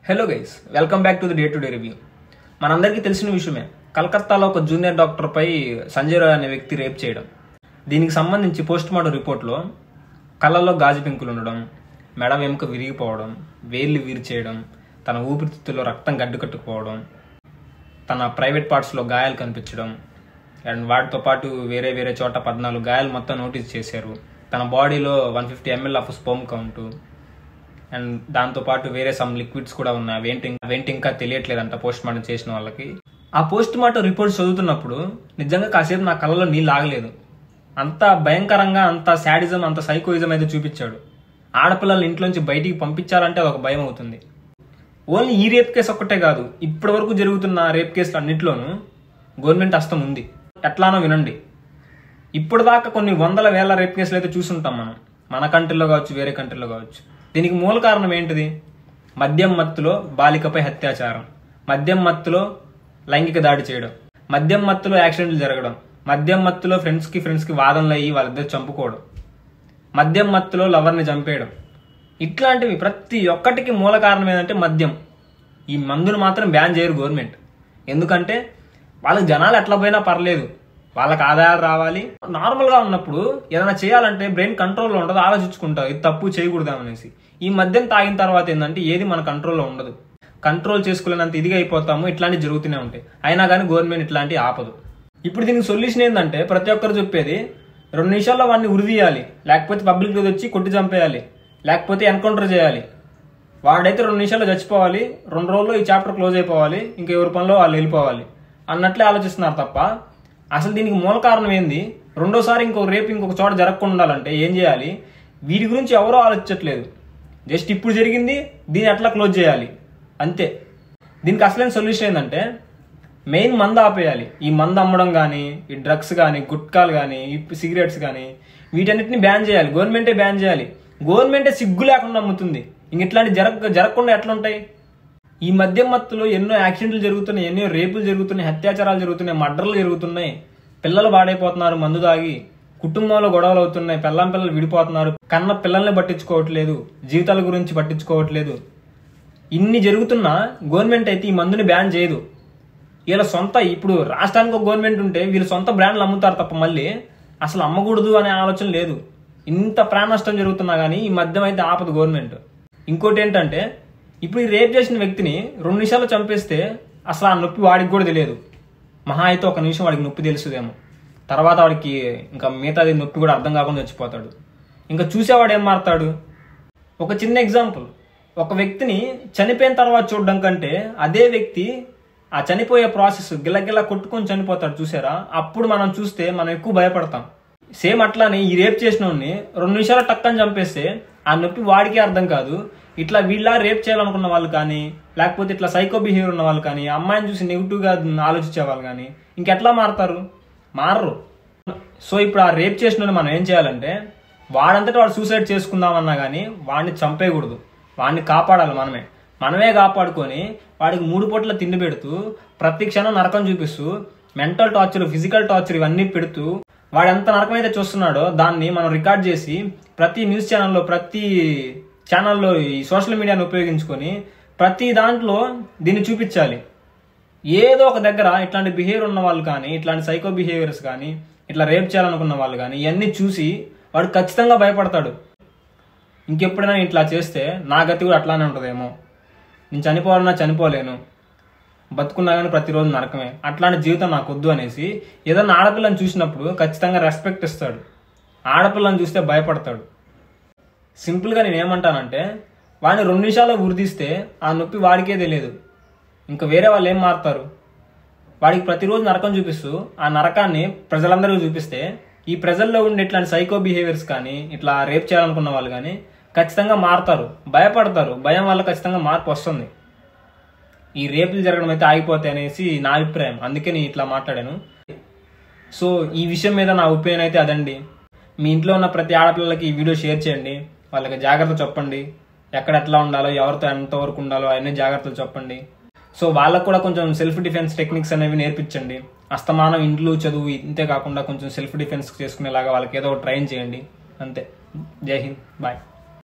Hello guys, welcome back to the day to day review. మనందరికీ తెలిసిన విషయమే, కలకత్తాలో ఒక జూనియర్ డాక్టర్పై సంజయ్ రాయ్ అనే వ్యక్తి రేప్ చేయడం. దీనికి సంబంధించి పోస్ట్ మార్టం రిపోర్ట్లో కళ్ళల్లో గాజు పెంకులు ఉండడం, మెడ వెముక విరిగిపోవడం, వేళ్ళు విరిచేయడం, తన ఊపిరితిత్తుల్లో రక్తం గడ్డుకట్టుకుపోవడం, తన ప్రైవేట్ పార్ట్స్లో గాయాలు కనిపించడం అండ్ వాటితో పాటు వేరే వేరే చోట 14 గాయాలు మొత్తం నోటీస్ చేశారు. తన బాడీలో 150 ml of sperm count and దాంతోపాటు వేరే సమ్ లిక్విడ్స్ కూడా ఉన్నాయి. అవేంటి ఇంకా తెలియట్లేదంట పోస్ట్ మార్టం చేసిన వాళ్ళకి. ఆ పోస్ట్ మార్టం రిపోర్ట్స్ చదువుతున్నప్పుడు నిజంగా కాసేపు నా కళ్ళలో నీళ్ళు ఆగలేదు. అంత భయంకరంగా, అంత శాడిజం, అంత సైకోయిజం అయితే చూపించాడు. ఆడపిల్లలు ఇంట్లోంచి బయటికి పంపించాలంటే అదొక భయం అవుతుంది. ఓన్లీ ఈ రేప్ కేసు ఒక్కటే కాదు, ఇప్పటి వరకు జరుగుతున్న రేప్ కేసులు అన్నింటిలోనూ గవర్నమెంట్ హస్తం ఉంది. ఎట్లానో వినండి. ఇప్పటిదాకా కొన్ని వందల వేల రేప్ కేసులు అయితే చూసుంటాం మనం, మన కంట్రీలో కావచ్చు, వేరే కంట్రీలో కావచ్చు. దీనికి మూల కారణం ఏంటిది? మద్యం మత్తులో బాలికపై అత్యాచారం, మద్యం మత్తులో లైంగిక దాడి చేయడం, మద్యం మత్తులో యాక్సిడెంట్లు జరగడం, మద్యం మత్తులో ఫ్రెండ్స్కి వాదనలు అయ్యి వాళ్ళిద్దరు చంపుకోవడం, మద్యం మత్తులో లవర్ని చంపేయడం. ఇట్లాంటివి ప్రతి ఒక్కటికి మూల కారణం ఏంటంటే మద్యం. ఈ మందును మాత్రం బ్యాన్ చేయరు గవర్నమెంట్. ఎందుకంటే వాళ్ళకి జనాలు ఎట్లా పోయినా పర్లేదు, వాళ్ళకి ఆదాయాలు రావాలి. నార్మల్గా ఉన్నప్పుడు ఏదైనా చేయాలంటే బ్రెయిన్ కంట్రోల్లో ఉండదు, ఆలోచించుకుంటారు ఇది తప్పు చేయకూడదామనేసి. ఈ మద్యం తాగిన తర్వాత ఏంటంటే ఏది మన కంట్రోల్లో ఉండదు, కంట్రోల్ చేసుకోలేనంత ఇదిగా అయిపోతాము. ఇట్లాంటివి జరుగుతూనే ఉంటాయి. అయినా కానీ గవర్నమెంట్ ఇట్లాంటివి ఆపదు. ఇప్పుడు దీనికి సొల్యూషన్ ఏంటంటే ప్రతి ఒక్కరు చెప్పేది 2 నిమిషాల్లో వాడిని ఉరిదీయాలి, లేకపోతే పబ్లిక్ వచ్చి కొట్టి చంపేయాలి, లేకపోతే ఎన్కౌంటర్ చేయాలి. వాడైతే 2 నిమిషాల్లో చచ్చిపోవాలి, 2 రోజుల్లో ఈ చాప్టర్ క్లోజ్ అయిపోవాలి, ఇంకా ఎవరి పనిలో వాళ్ళు వెళ్ళిపోవాలి అన్నట్లే ఆలోచిస్తున్నారు తప్ప అసలు దీనికి మూల కారణం ఏంది? రెండోసారి ఇంకొక చోట జరగకుండా ఉండాలంటే ఏం చేయాలి? వీటి గురించి ఎవరో ఆలోచించట్లేదు. జస్ట్ ఇప్పుడు జరిగింది, దీన్ని ఎట్లా క్లోజ్ చేయాలి అంతే. దీనికి అసలైన సొల్యూషన్ ఏంటంటే మెయిన్ మందు ఆపేయాలి. ఈ మందు అమ్మడం కానీ, ఈ డ్రగ్స్ కానీ, గుట్కాలు కానీ, ఈ సిగరెట్స్ కానీ వీటన్నిటిని బ్యాన్ చేయాలి. గవర్నమెంటే బ్యాన్ చేయాలి. గవర్నమెంటే సిగ్గు లేకుండా అమ్ముతుంది. ఇంక ఇట్లాంటి జరగకుండా ఎట్లుంటాయి? ఈ మద్యం మత్తులో ఎన్నో యాక్సిడెంట్లు జరుగుతున్నాయి, ఎన్నో రేపులు జరుగుతున్నాయి, అత్యాచారాలు జరుగుతున్నాయి, మర్డర్లు జరుగుతున్నాయి, పిల్లలు పాడైపోతున్నారు మందు తాగి, కుటుంబంలో గొడవలు అవుతున్నాయి, పిల్లలు విడిపోతున్నారు, కన్న పిల్లల్ని పట్టించుకోవట్లేదు, జీవితాల గురించి పట్టించుకోవట్లేదు. ఇన్ని జరుగుతున్నా గవర్నమెంట్ అయితే ఈ మందుని బ్యాన్ చేయదు. వీళ్ళ సొంత, ఇప్పుడు రాష్ట్రానికి ఒక గవర్నమెంట్ ఉంటే వీళ్ళు సొంత బ్రాండ్లు అమ్ముతారు తప్ప మళ్ళీ అసలు అమ్మకూడదు అనే ఆలోచన లేదు. ఇంత ప్రాణ నష్టం జరుగుతున్నా కానీ ఈ మద్యం అయితే ఆపదు గవర్నమెంట్. ఇంకోటి ఏంటంటే ఇప్పుడు ఈ రేప్ చేసిన వ్యక్తిని 2 నిమిషాల్లో చంపేస్తే అసలు ఆ నొప్పి వాడికి కూడా తెలియదు. మహా అయితే 1 నిమిషం వాడికి నొప్పి తెలుసుదేమో, తర్వాత వాడికి ఇంకా మిగతాది నొప్పి కూడా అర్థం కాకుండా చచ్చిపోతాడు. ఇంకా చూసేవాడు ఏం మారుతాడు? ఒక చిన్న ఎగ్జాంపుల్, ఒక వ్యక్తిని చనిపోయిన తర్వాత చూడడం కంటే అదే వ్యక్తి ఆ చనిపోయే ప్రాసెస్ గిల్లగిల్ల కొట్టుకొని చనిపోతాడు చూసారా, అప్పుడు మనం చూస్తే మనం ఎక్కువ భయపడతాం. సేమ్ అట్లానే ఈ రేప్ చేసిన వాడిని 2 నిమిషాల టక్కని చంపేస్తే ఆ నొప్పి వాడికి అర్థం కాదు. ఇట్లా వీళ్ళ రేప్ చేయాలనుకున్న వాళ్ళు కానీ, లేకపోతే ఇట్లా సైకో బిహేవియర్ ఉన్న వాళ్ళు కానీ, అమ్మాయిని చూసి నెగిటివ్గా ఆలోచించే వాళ్ళు కానీ ఇంకెట్లా మారుతారు? మారరు. సో ఇప్పుడు ఆ రేప్ చేసిన మనం ఏం చేయాలంటే వాడంతటా వాడు సూసైడ్ చేసుకుందామన్నా కానీ వాడిని చంపేయకూడదు, వాడిని కాపాడాలి. మనమే కాపాడుకొని వాడికి 3 పూటల తిండి పెడుతూ, ప్రతి క్షణం నరకం చూపిస్తూ, మెంటల్ టార్చర్, ఫిజికల్ టార్చర్ ఇవన్నీ పెడుతూ వాడు ఎంత నరకం అయితే చూస్తున్నాడో దాన్ని మనం రికార్డ్ చేసి ప్రతి న్యూస్ ఛానల్లో, ప్రతి ఛానల్లో, ఈ సోషల్ మీడియాను ఉపయోగించుకొని ప్రతి దాంట్లో దీన్ని చూపించాలి. ఏదో ఒక దగ్గర ఇట్లాంటి బిహేవియర్ ఉన్న వాళ్ళు కానీ, ఇట్లాంటి సైకో బిహేవియర్స్ కానీ, ఇట్లా రేప్ చేయాలనుకున్న వాళ్ళు కానీ ఇవన్నీ చూసి వాడు ఖచ్చితంగా భయపడతాడు. ఇంకెప్పుడైనా ఇట్లా చేస్తే నా గతి కూడా అట్లానే ఉంటుందేమో, నేను చనిపోవాలన్నా చనిపోలేను, బతుకున్నా కానీ ప్రతిరోజు నరకమే, అట్లాంటి జీవితం నాకు వద్దు అనేసి ఏదన్నా ఆడపిల్లని చూసినప్పుడు ఖచ్చితంగా రెస్పెక్ట్ ఇస్తాడు. ఆడపిల్లని చూస్తే భయపడతాడు. సింపుల్గా నేను ఏమంటానంటే వాడిని 2 నిమిషాల్లో ఉరిదీస్తే ఆ నొప్పి వాడికే తెలియదు, ఇంకా వేరే వాళ్ళు ఏం మారుతారు? వాడికి ప్రతిరోజు నరకం చూపిస్తూ ఆ నరకాన్ని ప్రజలందరికీ చూపిస్తే ఈ ప్రజల్లో ఉండే ఇట్లాంటి సైకో బిహేవియర్స్ కానీ, ఇట్లా రేప్ చేయాలనుకున్న వాళ్ళు కానీ ఖచ్చితంగా మారుతారు, భయపడతారు. భయం వల్ల ఖచ్చితంగా మార్పు వస్తుంది. ఈ రేపులు జరగడం అయితే ఆగిపోతాయి అనేసి నా అభిప్రాయం. అందుకే నేను ఇట్లా మాట్లాడాను. సో ఈ విషయం మీద నా ఒపీనియన్ అయితే అదండి. మీ ఇంట్లో ఉన్న ప్రతి ఆడపిల్లలకి ఈ వీడియో షేర్ చేయండి, వాళ్ళకి జాగ్రత్త చెప్పండి, ఎక్కడ ఎట్లా ఉండాలో, ఎవరితో ఎంతవరకు ఉండాలో అన్ని జాగ్రత్తలు చెప్పండి. సో వాళ్ళకు కూడా కొంచెం సెల్ఫ్ డిఫెన్స్ టెక్నిక్స్ అనేవి నేర్పించండి. అస్తమానం ఇంట్లో చదువు ఇంతే కాకుండా కొంచెం సెల్ఫ్ డిఫెన్స్ చేసుకునేలాగా వాళ్ళకి ఏదో ట్రైన్ చేయండి. అంతే. జై హింద్, బాయ్.